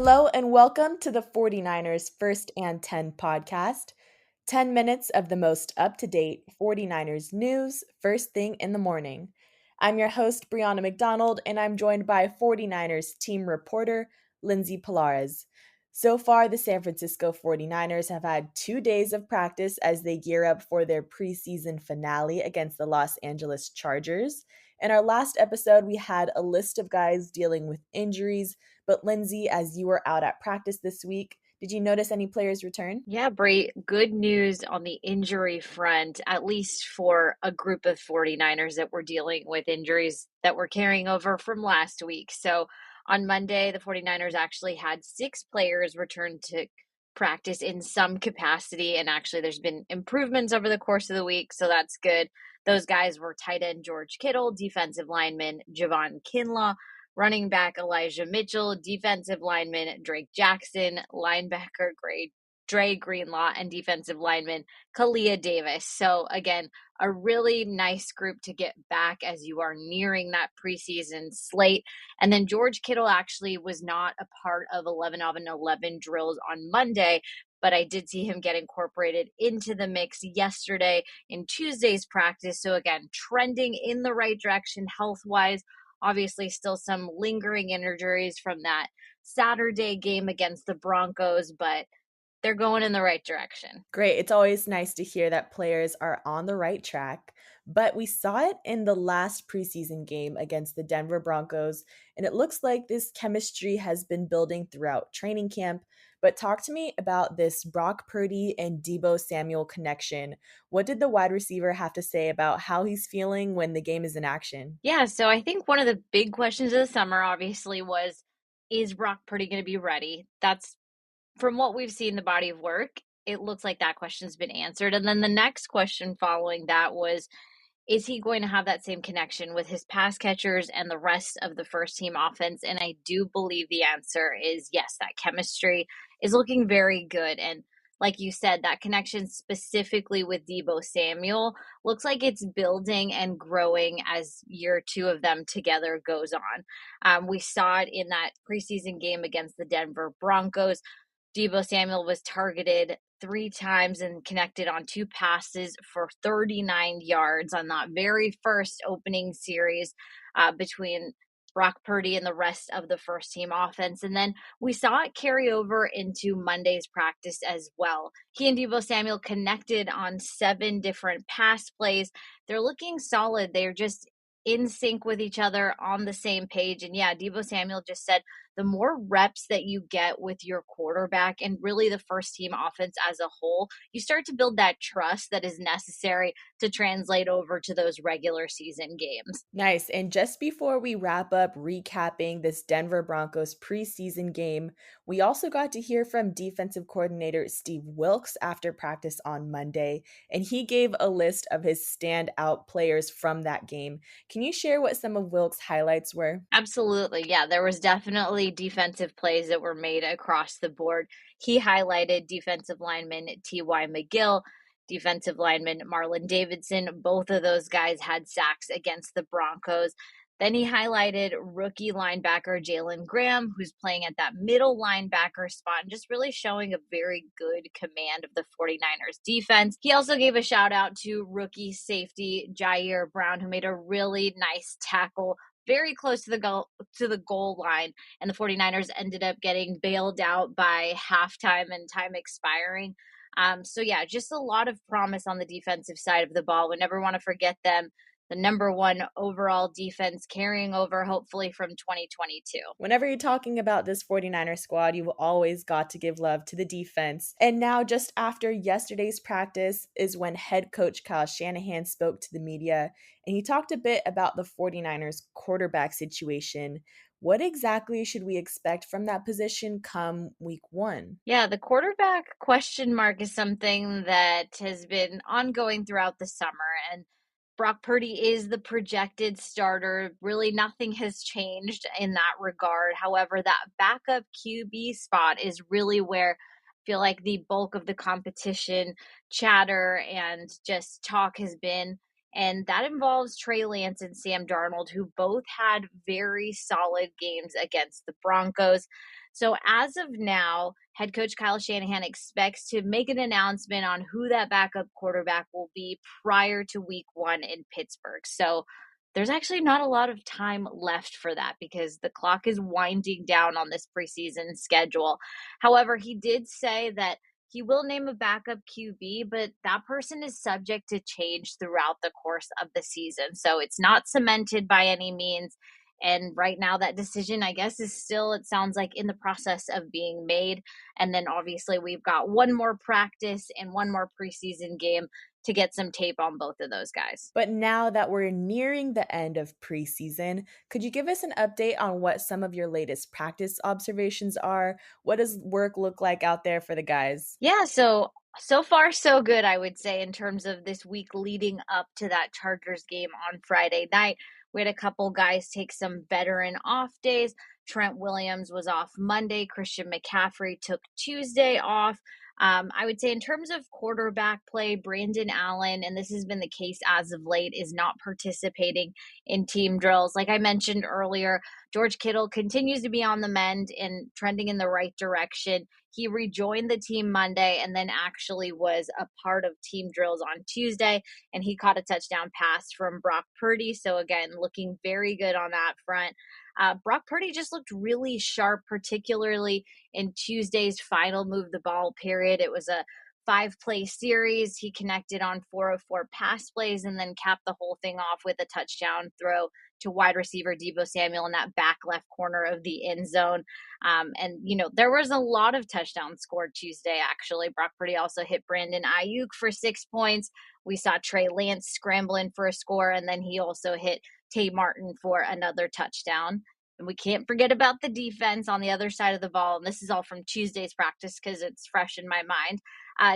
Hello and welcome to the 49ers First and 10 podcast. 10 minutes of the most up-to-date 49ers news first thing in the morning. I'm your host, Brianna McDonald, and I'm joined by 49ers team reporter, Lindsey Pilares. So far, the San Francisco 49ers have had 2 days of practice as they gear up for their preseason finale against the Los Angeles Chargers. In our last episode, we had a list of guys dealing with injuries, but Lindsey, as you were out at practice this week, did you notice any players return? Yeah, Brie, good news on the injury front, at least for a group of 49ers that were dealing with injuries that were carrying over from last week. So on Monday, the 49ers actually had 6 players return to practice in some capacity. And actually, there's been improvements over the course of the week. So that's good. Those guys were tight end George Kittle, defensive lineman Javon Kinlaw, running back Elijah Mitchell, defensive lineman Drake Jackson, linebacker Dre Greenlaw, and defensive lineman Kalia Davis. So again, a really nice group to get back as you are nearing that preseason slate. And then George Kittle actually was not a part of 11 of an 11 drills on Monday, but I did see him get incorporated into the mix yesterday in Tuesday's practice. So again, trending in the right direction health-wise. Obviously, still some lingering injuries from that Saturday game against the Broncos, but they're going in the right direction. Great. It's always nice to hear that players are on the right track, but we saw it in the last preseason game against the Denver Broncos, and it looks like this chemistry has been building throughout training camp. But talk to me about this Brock Purdy and Deebo Samuel connection. What did the wide receiver have to say about how he's feeling when the game is in action? Yeah, so I think one of the big questions of the summer obviously was, is Brock Purdy going to be ready? That's from what we've seen the body of work, it looks like that question's been answered. And then the next question following that was, is he going to have that same connection with his pass catchers and the rest of the first team offense? And I do believe the answer is yes, that chemistry is looking very good. And like you said, that connection specifically with Deebo Samuel looks like it's building and growing as year 2 of them together goes on. We saw it in that preseason game against the Denver Broncos. Deebo Samuel was targeted 3 times and connected on 2 passes for 39 yards on that very first opening series between Brock Purdy and the rest of the first team offense. And then we saw it carry over into Monday's practice as well. He and Deebo Samuel connected on 7 different pass plays. They're looking solid. They're just in sync with each other on the same page. And yeah, Deebo Samuel just said the more reps that you get with your quarterback and really the first team offense as a whole, you start to build that trust that is necessary to translate over to those regular season games. Nice. And just before we wrap up recapping this Denver Broncos preseason game, we also got to hear from defensive coordinator Steve Wilks after practice on Monday, and he gave a list of his standout players from that game. Can you share what some of Wilks' highlights were? Absolutely. Yeah, there was definitely defensive plays that were made across the board. He highlighted defensive lineman T.Y. McGill, defensive lineman Marlon Davidson. Both of those guys had sacks against the Broncos. Then he highlighted rookie linebacker Jalen Graham, who's playing at that middle linebacker spot and just really showing a very good command of the 49ers defense. He also gave a shout out to rookie safety Jair Brown, who made a really nice tackle very close to the goal line, and the 49ers ended up getting bailed out by halftime and time expiring. So yeah, just a lot of promise on the defensive side of the ball. We never want to forget them. The number 1 overall defense carrying over hopefully from 2022. Whenever you're talking about this 49er squad, you've always got to give love to the defense. And now, just after yesterday's practice, is when head coach Kyle Shanahan spoke to the media, and he talked a bit about the 49ers quarterback situation. What exactly should we expect from that position come week 1? Yeah, the quarterback question mark is something that has been ongoing throughout the summer, and Brock Purdy is the projected starter. Really, nothing has changed in that regard. However, that backup QB spot is really where I feel like the bulk of the competition, chatter, and just talk has been. And that involves Trey Lance and Sam Darnold, who both had very solid games against the Broncos. So as of now, head coach Kyle Shanahan expects to make an announcement on who that backup quarterback will be prior to week 1 in Pittsburgh. So there's actually not a lot of time left for that because the clock is winding down on this preseason schedule. However, he did say that he will name a backup QB, but that person is subject to change throughout the course of the season. So it's not cemented by any means. And right now, that decision, I guess, is still, it sounds like, in the process of being made. And then obviously, we've got one more practice and one more preseason game to get some tape on both of those guys. But now that we're nearing the end of preseason, could you give us an update on what some of your latest practice observations are? What does work look like out there for the guys? Yeah, so far so good, I would say, in terms of this week leading up to that Chargers game on Friday night. We had a couple guys take some veteran off days. Trent Williams was off Monday. Christian McCaffrey took Tuesday off. I would say in terms of quarterback play, Brandon Allen, and this has been the case as of late, is not participating in team drills. Like I mentioned earlier, George Kittle continues to be on the mend and trending in the right direction. He rejoined the team Monday and then actually was a part of team drills on Tuesday, and he caught a touchdown pass from Brock Purdy. So, again, looking very good on that front. Brock Purdy just looked really sharp, particularly in Tuesday's final move the ball period. It was a 5-play series. He connected on 404 pass plays and then capped the whole thing off with a touchdown throw to wide receiver Deebo Samuel in that back left corner of the end zone. There was a lot of touchdowns scored Tuesday, actually. Brock Purdy also hit Brandon Ayuk for 6 points. We saw Trey Lance scrambling for a score, and then he also hit Tay Martin for another touchdown. And we can't forget about the defense on the other side of the ball. And this is all from Tuesday's practice because it's fresh in my mind.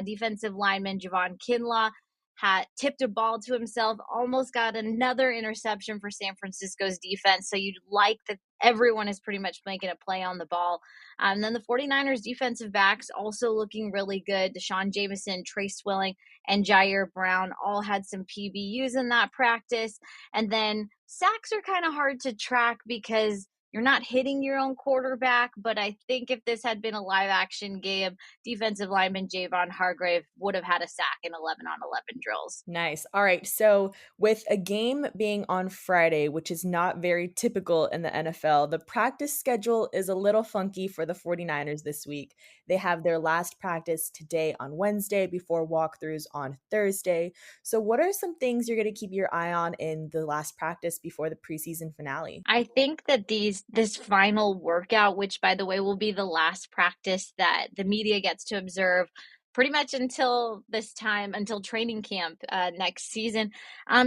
Defensive lineman Javon Kinlaw had tipped a ball to himself, almost got another interception for San Francisco's defense. So you'd like that everyone is pretty much making a play on the ball. And then the 49ers defensive backs also looking really good. Deshaun Jameson, Trey Swilling, and Jair Brown all had some PBUs in that practice. And then sacks are kind of hard to track because you're not hitting your own quarterback, but I think if this had been a live action game, defensive lineman Javon Hargrave would have had a sack in 11 on 11 drills. Nice. All right. So, with a game being on Friday, which is not very typical in the NFL, the practice schedule is a little funky for the 49ers this week. They have their last practice today on Wednesday before walkthroughs on Thursday. So, what are some things you're going to keep your eye on in the last practice before the preseason finale? I think that this final workout, which by the way will be the last practice that the media gets to observe pretty much until this time, until training camp next season,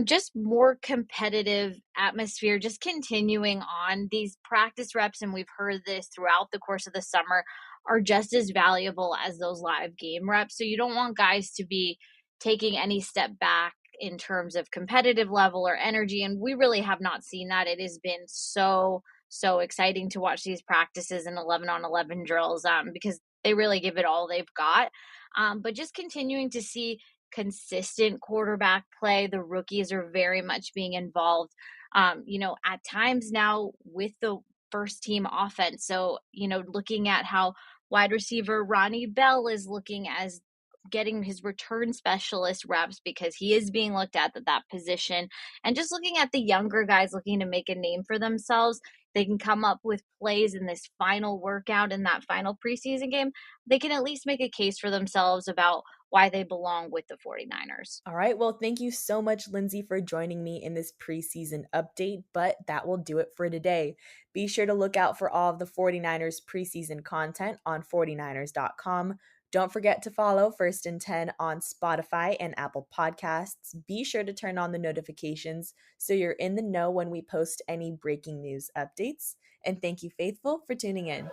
just more competitive atmosphere, just continuing on these practice reps, and we've heard this throughout the course of the summer, are just as valuable as those live game reps. So you don't want guys to be taking any step back in terms of competitive level or energy. And we really have not seen that. It has been so exciting to watch these practices and 11 on 11 drills because they really give it all they've got. But just continuing to see consistent quarterback play. The rookies are very much being involved, at times now with the first team offense. So, looking at how wide receiver Ronnie Bell is looking as getting his return specialist reps because he is being looked at that position, and just looking at the younger guys looking to make a name for themselves. They can come up with plays in this final workout in that final preseason game. They can at least make a case for themselves about why they belong with the 49ers. All right. Well, thank you so much, Lindsay, for joining me in this preseason update, but that will do it for today. Be sure to look out for all of the 49ers preseason content on 49ers.com. Don't forget to follow First and 10 on Spotify and Apple Podcasts. Be sure to turn on the notifications so you're in the know when we post any breaking news updates. And thank you, Faithful, for tuning in.